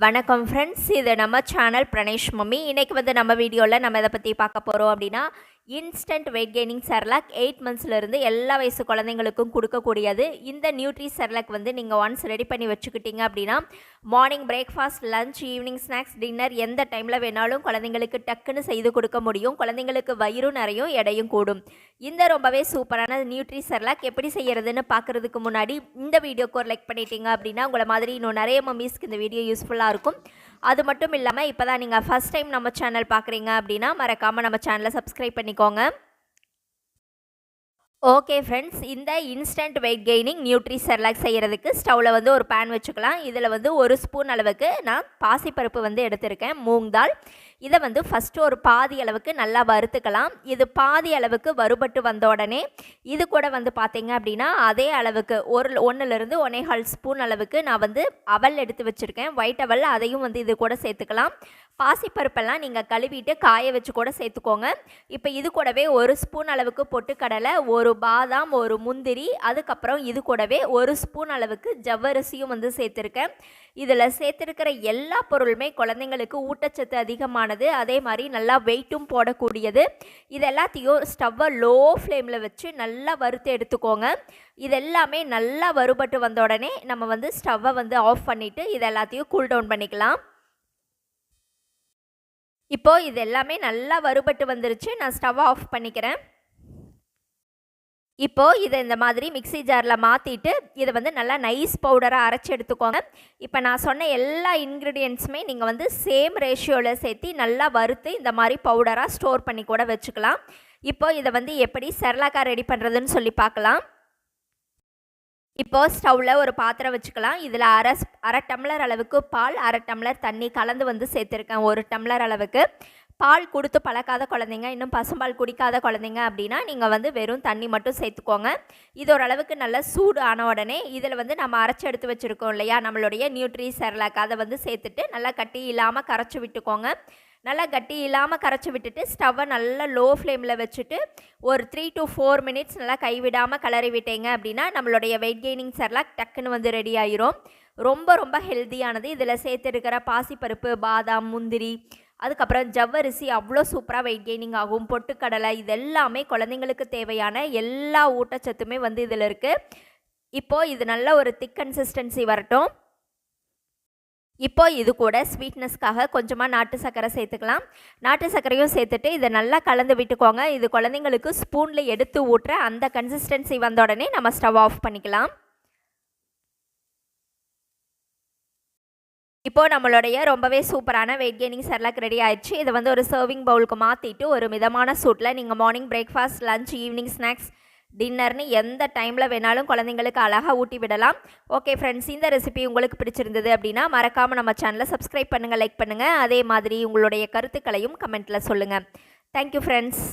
வணக்கம் ஃப்ரெண்ட்ஸ், இது நம்ம சேனல் பிரணேஷ் மம்மி. இன்றைக்கி வந்து நம்ம வீடியோவில் நம்ம இதை பற்றி பார்க்க போகிறோம் அப்படின்னா, இன்ஸ்டன்ட் வெயிட் கெய்னிங் செர்லாக் 8 மந்த்ஸ்லேருந்து எல்லா வயசு குழந்தைங்களுக்கும் கொடுக்கக்கூடியது. இந்த நியூட்ரி செர்லாக் வந்து நீங்கள் ஒன்ஸ் ரெடி பண்ணி வச்சுக்கிட்டீங்க அப்படின்னா, morning breakfast, lunch, evening snacks, dinner எந்த டைமில் வேணாலும் குழந்தைங்களுக்கு டக்குன்னு செய்து கொடுக்க முடியும். குழந்தைங்களுக்கு வயிறும் நிறையும், எடையும் கூடும். இந்த ரொம்பவே சூப்பரான நியூட்ரி செர்லாக் எப்படி செய்கிறதுன்னு பார்க்குறதுக்கு முன்னாடி இந்த வீடியோக்கு ஒரு லைக் பண்ணிட்டீங்க அப்படின்னா, உங்களை மாதிரி இன்னும் நிறைய மம்மிஸ்க்கு இந்த வீடியோ யூஸ்ஃபுல்லாக இருக்கும். அது மட்டும் இல்லாமல் இப்போ தான் நீங்கள் ஃபஸ்ட் டைம் நம்ம சேனல் பார்க்குறீங்க அப்படின்னா மறக்காமல் நம்ம சேனலை சப்ஸ்கிரைப் பண்ணிக்கோங்க. ஓகே ஃப்ரெண்ட்ஸ், இந்த instant wait gaining nutri Cerelac செய்கிறதுக்கு ஸ்டவ்வில் வந்து ஒரு பேன் வச்சுக்கலாம். இதில் வந்து 1 ஸ்பூன் அளவுக்கு நான் பாசிப்பருப்பு வந்து எடுத்திருக்கேன், மூங் தால். இதை வந்து ஃபஸ்ட்டு ஒரு பாதி அளவுக்கு நல்லா வறுத்துக்கலாம். இது பாதி அளவுக்கு வறுபட்டு வந்த உடனே இது கூட வந்து பார்த்திங்க அப்படின்னா அதே அளவுக்கு 1லேருந்து 1.25 ஸ்பூன் அளவுக்கு நான் வந்து அவல் எடுத்து வச்சுருக்கேன், ஒயிட் அவல். அதையும் வந்து இது கூட சேர்த்துக்கலாம். பாசிப்பருப்பெல்லாம் நீங்கள் கழுவிட்டு காய வச்சு கூட சேர்த்துக்கோங்க. இப்போ இது கூடவே 1 ஸ்பூன் அளவுக்கு பொட்டுக்கடலை, 1 பாதாம், 1 முந்திரி, அதுக்கப்புறம் இது கூடவே 1 ஸ்பூன் அளவுக்கு ஜவ்வரிசியும் வந்து சேர்த்துருக்கேன். இதில் சேர்த்துருக்கிற எல்லா பொருளுமே குழந்தைங்களுக்கு ஊட்டச்சத்து அதிகமானது, அதே மாதிரி நல்லா வெயிட்டும் போடக்கூடியது. இது எல்லாத்தையும் ஸ்டவ்வை லோ ஃப்ளேமில் வச்சு நல்லா வறுத்து எடுத்துக்கோங்க. இது எல்லாமே நல்லா வறுபட்டு வந்த உடனே நம்ம வந்து ஸ்டவ்வை வந்து ஆஃப் பண்ணிவிட்டு இது எல்லாத்தையும் கூல் டவுன் பண்ணிக்கலாம். இப்போது இது எல்லாமே நல்லா வறுபட்டு வந்துருச்சு. நான் ஸ்டவ்வை ஆஃப் பண்ணிக்கிறேன். இப்போது இதை இந்த மாதிரி மிக்சி ஜாரில் மாற்றிட்டு இதை வந்து நல்லா நைஸ் பவுடராக அரைச்சி எடுத்துக்கோங்க. இப்போ நான் சொன்ன எல்லா இன்க்ரீடியன்ட்ஸுமே நீங்கள் வந்து சேம் ரேஷியோவில் சேர்த்து நல்லா வறுத்து இந்த மாதிரி பவுடராக ஸ்டோர் பண்ணி கூட வச்சுக்கலாம். இப்போது இதை வந்து எப்படி செர்லாக்கா ரெடி பண்ணுறதுன்னு சொல்லி பார்க்கலாம். இப்போது ஸ்டவ்வில் ஒரு பாத்திரம் வச்சுக்கலாம். இதில் அரை டம்ளர் அளவுக்கு பால், அரை டம்ளர் தண்ணி கலந்து வந்து சேர்த்துருக்கேன். 1 டம்ளர் அளவுக்கு பால் கொடுத்து பழக்காத குழந்தைங்க, இன்னும் பசும்பால் குடிக்காத குழந்தைங்க அப்படின்னா நீங்கள் வந்து வெறும் தண்ணி மட்டும் சேர்த்துக்கோங்க. இது ஓரளவுக்கு நல்லா சூடு ஆன உடனே இதில் வந்து நம்ம அரைச்சி எடுத்து வச்சுருக்கோம் இல்லையா நம்மளுடைய நியூட்ரி செர்லாக், அதை வந்து சேர்த்துட்டு நல்லா கட்டி இல்லாமல் கரைச்சி விட்டுக்கோங்க. நல்லா கட்டி இல்லாமல் கரைச்சி விட்டுட்டு ஸ்டவ்வை நல்லா லோ ஃப்ளேமில் வச்சுட்டு ஒரு 3 to 4 மினிட்ஸ் நல்லா கைவிடாமல் கிளறி விட்டீங்க அப்படின்னா நம்மளுடைய வெயிட் கெய்னிங் செர்லாக் டக்குன்னு வந்து ரெடி ஆயிரும். ரொம்ப ரொம்ப ஹெல்த்தியானது. இதில் சேர்த்துருக்கிற பாசிப்பருப்பு, பாதாம், முந்திரி, அதுக்கப்புறம் ஜவ்வரிசி அவ்வளோ சூப்பராக வெயிட் கெய்னிங் ஆகும். பொட்டுக்கடலை, இது எல்லாமே குழந்தைங்களுக்கு தேவையான எல்லா ஊட்டச்சத்துமே வந்து இதில் இருக்குது. இப்போது இது நல்ல ஒரு திக் கன்சிஸ்டன்சி வரட்டும். இப்போ இது கூட ஸ்வீட்னஸ்க்காக கொஞ்சமாக நாட்டு சர்க்கரை சேர்த்துக்கலாம். நாட்டு சர்க்கரையும் சேர்த்துட்டு இதை நல்லா கலந்து விட்டுக்கோங்க. இது குழந்தைங்களுக்கு ஸ்பூனில் எடுத்து ஊட்டுற அந்த கன்சிஸ்டன்சி வந்த உடனே நம்ம ஸ்டவ் ஆஃப் பண்ணிக்கலாம். இப்போது நம்மளுடைய ரொம்பவே சூப்பரான வெயிட் கெய்னிங் செர்லாக் ரெடி ஆயிடுச்சு. இதை வந்து ஒரு சர்விங் பவுலுக்கு மாற்றிட்டு ஒரு மிதமான சூட்டில் நீங்கள் morning breakfast, lunch, evening snacks, டின்னர்னு எந்த டைமில் வேணாலும் குழந்தைங்களுக்கு அழகாக ஊட்டி விடலாம். ஓகே ஃப்ரெண்ட்ஸ், இந்த ரெசிபி உங்களுக்கு பிடிச்சிருந்தது அப்படின்னா மறக்காமல் நம்ம சேனலை சப்ஸ்கிரைப் பண்ணுங்கள், லைக் பண்ணுங்கள். அதே மாதிரி உங்களுடைய கருத்துக்களையும் கமெண்ட்டில் சொல்லுங்கள். Thank you friends.